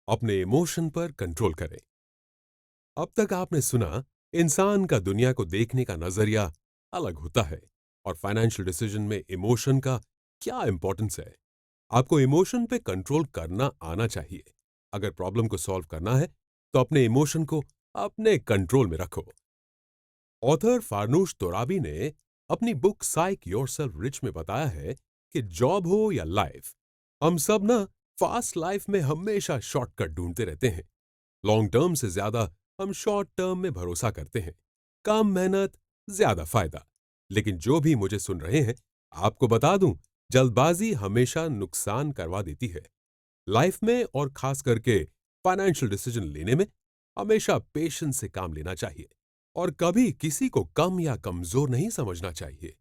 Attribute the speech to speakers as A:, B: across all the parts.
A: अपने इमोशन पर कंट्रोल करें। अब तक आपने सुना, इंसान का दुनिया को देखने का नजरिया अलग होता है और फाइनेंशियल डिसीजन में इमोशन का क्या इंपॉर्टेंस है। आपको इमोशन पे कंट्रोल करना आना चाहिए। अगर प्रॉब्लम को सॉल्व करना है तो अपने इमोशन को अपने कंट्रोल में रखो। ऑथर फारनूश तोराबी ने अपनी बुक साइक योरसेल्फ रिच में बताया है कि जॉब हो या लाइफ, हम सब ना फास्ट लाइफ में हमेशा शॉर्टकट ढूंढते रहते हैं। लॉन्ग टर्म से ज्यादा हम शॉर्ट टर्म में भरोसा करते हैं। कम मेहनत, ज्यादा फायदा। लेकिन जो भी मुझे सुन रहे हैं, आपको बता दूं, जल्दबाजी हमेशा नुकसान करवा देती है। लाइफ में और खास करके फाइनेंशियल डिसीजन लेने में हमेशा पेशेंस से काम लेना चाहिए और कभी किसी को कम या कमजोर नहीं समझना चाहिए।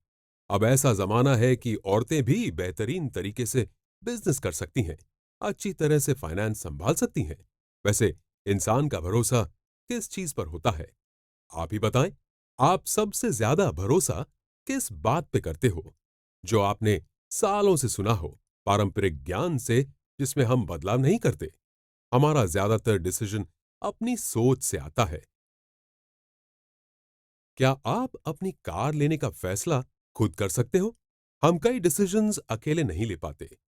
A: अब ऐसा जमाना है कि औरतें भी बेहतरीन तरीके से बिजनेस कर सकती हैं, अच्छी तरह से फाइनेंस संभाल सकती हैं। वैसे इंसान का भरोसा किस चीज पर होता है? आप ही बताएं। आप सबसे ज्यादा भरोसा किस बात पे करते हो? जो आपने सालों से सुना हो, पारंपरिक ज्ञान से जिसमें हम बदलाव नहीं करते? हमारा ज्यादातर डिसीजन अपनी सोच से आता है। क्या आप अपनी कार लेने का फैसला खुद कर सकते हो? हम कई डिसीजंस अकेले नहीं ले पाते।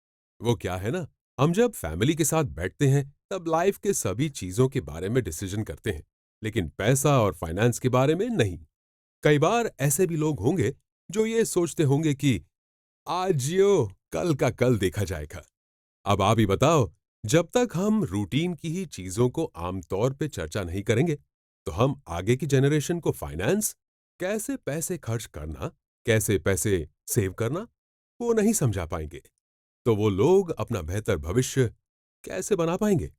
A: वो क्या है ना, हम जब फैमिली के साथ बैठते हैं तब लाइफ के सभी चीजों के बारे में डिसीजन करते हैं, लेकिन पैसा और फाइनेंस के बारे में नहीं। कई बार ऐसे भी लोग होंगे जो ये सोचते होंगे कि आज जियो, कल का कल देखा जाएगा। अब आप ही बताओ, जब तक हम रूटीन की ही चीजों को आमतौर पे चर्चा नहीं करेंगे, तो हम आगे की जनरेशन को फाइनेंस, कैसे पैसे खर्च करना, कैसे पैसे सेव करना, वो नहीं समझा पाएंगे। तो वो लोग अपना बेहतर भविष्य कैसे बना पाएंगे?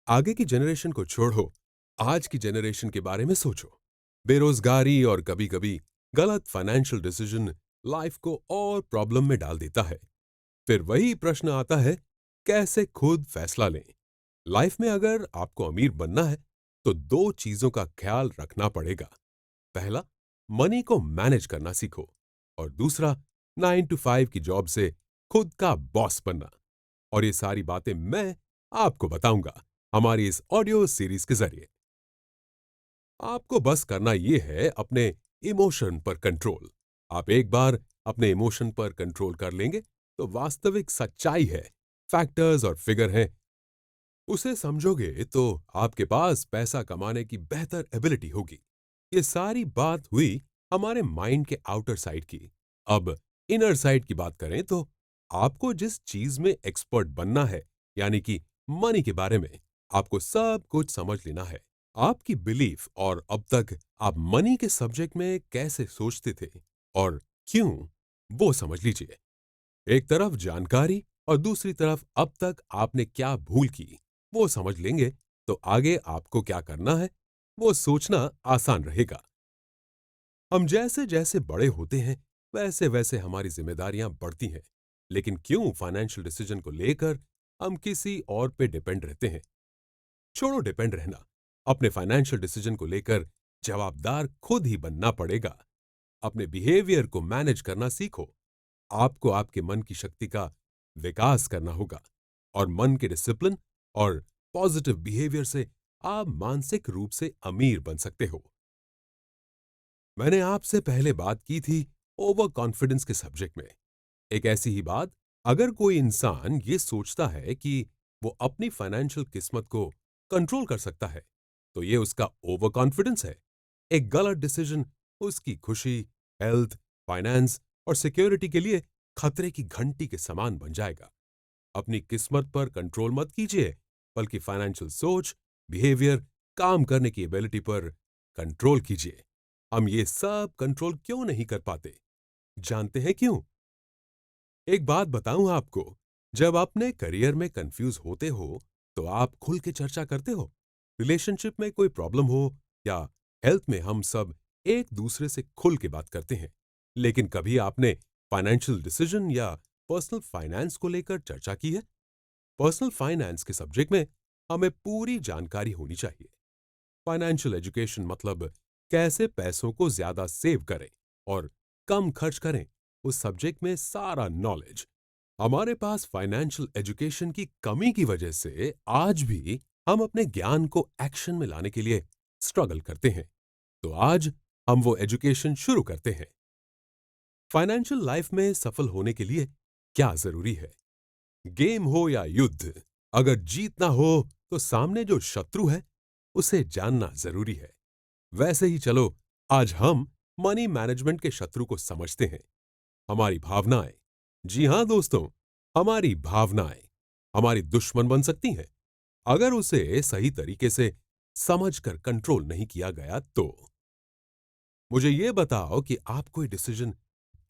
A: आगे की जनरेशन को छोड़ो, आज की जनरेशन के बारे में सोचो। बेरोजगारी और कभी-कभी गलत फाइनेंशियल डिसीजन लाइफ को और प्रॉब्लम में डाल देता है। फिर वही प्रश्न आता है, कैसे खुद फैसला लें? लाइफ में अगर आपको अमीर बनना है, तो दो चीजों का ख्याल रखना पड़ेगा। पहला, मनी को मैनेज करना सीखो और दूसरा, 9 to 5 की जॉब से खुद का बॉस बनना। और ये सारी बातें मैं आपको बताऊंगा हमारी इस ऑडियो सीरीज के जरिए। आपको बस करना यह है अपने इमोशन पर कंट्रोल। आप एक बार अपने इमोशन पर कंट्रोल कर लेंगे तो वास्तविक सच्चाई है, फैक्टर्स और फिगर हैं, उसे समझोगे तो आपके पास पैसा कमाने की बेहतर एबिलिटी होगी। ये सारी बात हुई हमारे माइंड के आउटर साइड की। अब इनर साइड की बात करें तो आपको जिस चीज में एक्सपर्ट बनना है, यानी कि मनी के बारे में, आपको सब कुछ समझ लेना है। आपकी बिलीफ और अब तक आप मनी के सब्जेक्ट में कैसे सोचते थे और क्यों, वो समझ लीजिए। एक तरफ जानकारी और दूसरी तरफ अब तक आपने क्या भूल की, वो समझ लेंगे तो आगे आपको क्या करना है वो सोचना आसान रहेगा। हम जैसे जैसे बड़े होते हैं वैसे वैसे हमारी जिम्मेदारियां बढ़ती हैं, लेकिन क्यों फाइनेंशियल डिसीजन को लेकर हम किसी और पे डिपेंड रहते हैं? छोड़ो डिपेंड रहना, अपने फाइनेंशियल डिसीजन को लेकर जवाबदार खुद ही बनना पड़ेगा। अपने बिहेवियर को मैनेज करना सीखो। आपको आपके मन की शक्ति का विकास करना होगा और मन के डिसिप्लिन और पॉजिटिव बिहेवियर से आप मानसिक रूप से अमीर बन सकते हो। मैंने आपसे पहले बात की थी ओवर कॉन्फिडेंस के सब्जेक्ट में। एक ऐसी ही बात, अगर कोई इंसान ये सोचता है कि वो अपनी फाइनेंशियल किस्मत को कंट्रोल कर सकता है, तो ये उसका ओवर कॉन्फिडेंस है। एक गलत डिसीजन उसकी खुशी, हेल्थ, फाइनेंस और सिक्योरिटी के लिए खतरे की घंटी के समान बन जाएगा। अपनी किस्मत पर कंट्रोल मत कीजिए, बल्कि फाइनेंशियल सोच, बिहेवियर, काम करने की एबिलिटी पर कंट्रोल कीजिए। हम ये सब कंट्रोल क्यों नहीं कर पाते? जानते हैं क्यों? एक बात बताऊं आपको, जब अपने करियर में कंफ्यूज होते हो तो आप खुल के चर्चा करते हो। रिलेशनशिप में कोई प्रॉब्लम हो या हेल्थ में, हम सब एक दूसरे से खुल के बात करते हैं। लेकिन कभी आपने फाइनेंशियल डिसीजन या पर्सनल फाइनेंस को लेकर चर्चा की है? पर्सनल फाइनेंस के सब्जेक्ट में हमें पूरी जानकारी होनी चाहिए। फाइनेंशियल एजुकेशन मतलब कैसे पैसों को ज्यादा सेव करें और कम खर्च करें, उस सब्जेक्ट में सारा नॉलेज। हमारे पास फाइनेंशियल एजुकेशन की कमी की वजह से आज भी हम अपने ज्ञान को एक्शन में लाने के लिए स्ट्रगल करते हैं। तो आज हम वो एजुकेशन शुरू करते हैं। फाइनेंशियल लाइफ में सफल होने के लिए क्या जरूरी है? गेम हो या युद्ध, अगर जीतना हो तो सामने जो शत्रु है उसे जानना जरूरी है। वैसे ही चलो, आज हम मनी मैनेजमेंट के शत्रु को समझते हैं, हमारी भावनाएं। जी हां दोस्तों, हमारी भावनाएं हमारी दुश्मन बन सकती हैं अगर उसे सही तरीके से समझकर कंट्रोल नहीं किया गया तो। मुझे यह बताओ कि आप कोई डिसीजन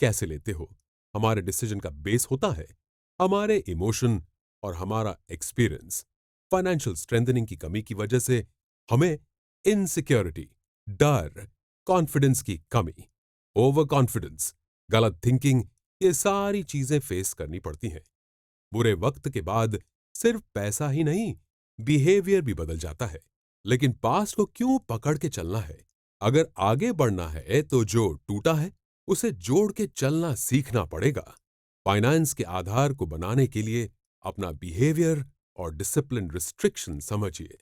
A: कैसे लेते हो? हमारे डिसीजन का बेस होता है हमारे इमोशन और हमारा एक्सपीरियंस। फाइनेंशियल स्ट्रेंथनिंग की कमी की वजह से हमें इनसिक्योरिटी, डर, कॉन्फिडेंस की कमी, ओवर कॉन्फिडेंस, गलत थिंकिंग, ये सारी चीजें फेस करनी पड़ती हैं। बुरे वक्त के बाद सिर्फ पैसा ही नहीं, बिहेवियर भी बदल जाता है। लेकिन पास्ट को क्यों पकड़ के चलना है? अगर आगे बढ़ना है तो जो टूटा है उसे जोड़ के चलना सीखना पड़ेगा। फाइनेंस के आधार को बनाने के लिए अपना बिहेवियर और डिसिप्लिन रिस्ट्रिक्शन समझिए।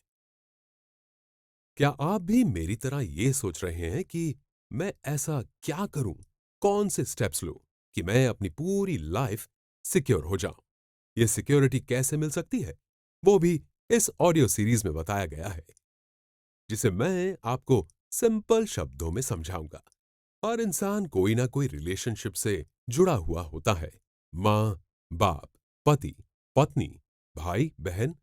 A: क्या आप भी मेरी तरह ये सोच रहे हैं कि मैं ऐसा क्या करूं, कौन से स्टेप्स लूं कि मैं अपनी पूरी लाइफ सिक्योर हो जाऊं? ये सिक्योरिटी कैसे मिल सकती है, वो भी इस ऑडियो सीरीज में बताया गया है, जिसे मैं आपको सिंपल शब्दों में समझाऊंगा। हर इंसान कोई ना कोई रिलेशनशिप से जुड़ा हुआ होता है। माँ, बाप, पति, पत्नी, भाई, बहन,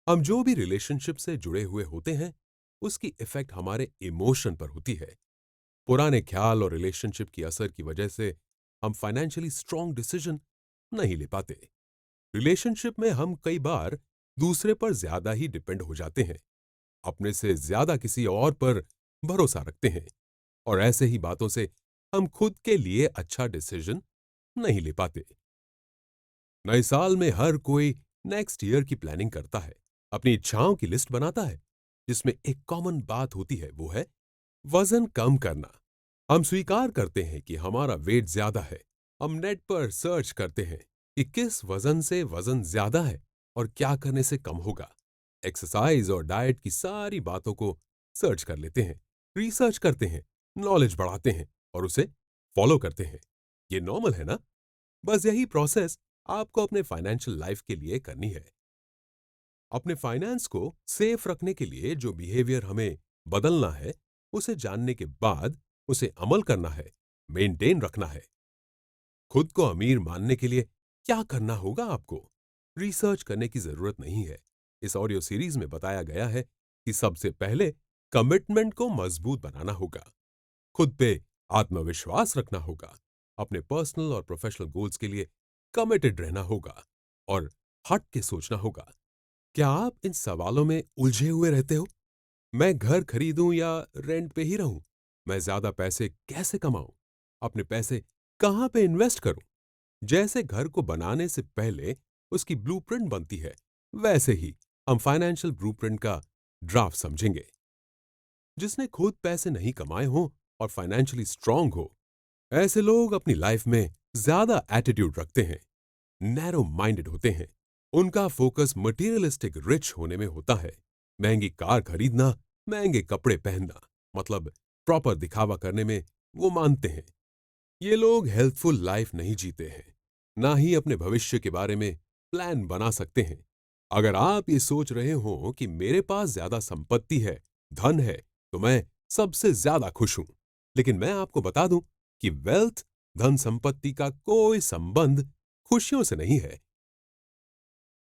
A: हम जो भी रिलेशनशिप से जुड़े हुए होते हैं उसकी इफेक्ट हमारे इमोशन पर होती है। पुराने ख्याल और रिलेशनशिप की असर की वजह से हम फाइनेंशियली स्ट्रांग डिसीजन नहीं ले पाते। रिलेशनशिप में हम कई बार दूसरे पर ज्यादा ही डिपेंड हो जाते हैं, अपने से ज्यादा किसी और पर भरोसा रखते हैं, और ऐसे ही बातों से हम खुद के लिए अच्छा डिसीजन नहीं ले पाते। नए साल में हर कोई नेक्स्ट ईयर की प्लानिंग करता है, अपनी इच्छाओं की लिस्ट बनाता है, जिसमें एक कॉमन बात होती है, वो है वजन कम करना। हम स्वीकार करते हैं कि हमारा वेट ज्यादा है। हम नेट पर सर्च करते हैं कि किस वजन से वजन ज्यादा है और क्या करने से कम होगा। एक्सरसाइज और डाइट की सारी बातों को सर्च कर लेते हैं, रिसर्च करते हैं, नॉलेज बढ़ाते हैं और उसे फॉलो करते हैं। ये नॉर्मल है ना? बस यही प्रोसेस आपको अपने फाइनेंशियल लाइफ के लिए करनी है। अपने फाइनेंस को सेफ रखने के लिए जो बिहेवियर हमें बदलना है, उसे जानने के बाद उसे अमल करना है, मेंटेन रखना है। खुद को अमीर मानने के लिए क्या करना होगा आपको? रिसर्च करने की जरूरत नहीं है। इस ऑडियो सीरीज में बताया गया है कि सबसे पहले कमिटमेंट को मजबूत बनाना होगा, खुद पे आत्मविश्वास रखना होगा, अपने पर्सनल और प्रोफेशनल गोल्स के लिए कमिटेड रहना होगा और हट के सोचना होगा। क्या आप इन सवालों में उलझे हुए रहते हो? मैं घर खरीदूं या रेंट पे ही रहूं? मैं ज्यादा पैसे कैसे कमाऊं? अपने पैसे कहां पे इन्वेस्ट करूं? जैसे घर को बनाने से पहले उसकी ब्लूप्रिंट बनती है, वैसे ही हम फाइनेंशियल ब्लूप्रिंट का ड्राफ्ट समझेंगे। जिसने खुद पैसे नहीं कमाए हो और फाइनेंशियली स्ट्रांग हो, ऐसे लोग अपनी लाइफ में ज्यादा एटीट्यूड रखते हैं, नैरो माइंडेड होते हैं। उनका फोकस मटेरियलिस्टिक रिच होने में होता है। महंगी कार खरीदना, महंगे कपड़े पहनना, मतलब प्रॉपर दिखावा करने में वो मानते हैं। ये लोग हेल्थफुल लाइफ नहीं जीते हैं, ना ही अपने भविष्य के बारे में प्लान बना सकते हैं। अगर आप ये सोच रहे हो कि मेरे पास ज्यादा संपत्ति है, धन है, तो मैं सबसे ज्यादा खुश हूं, लेकिन मैं आपको बता दूं कि वेल्थ, धन संपत्ति का कोई संबंध खुशियों से नहीं है।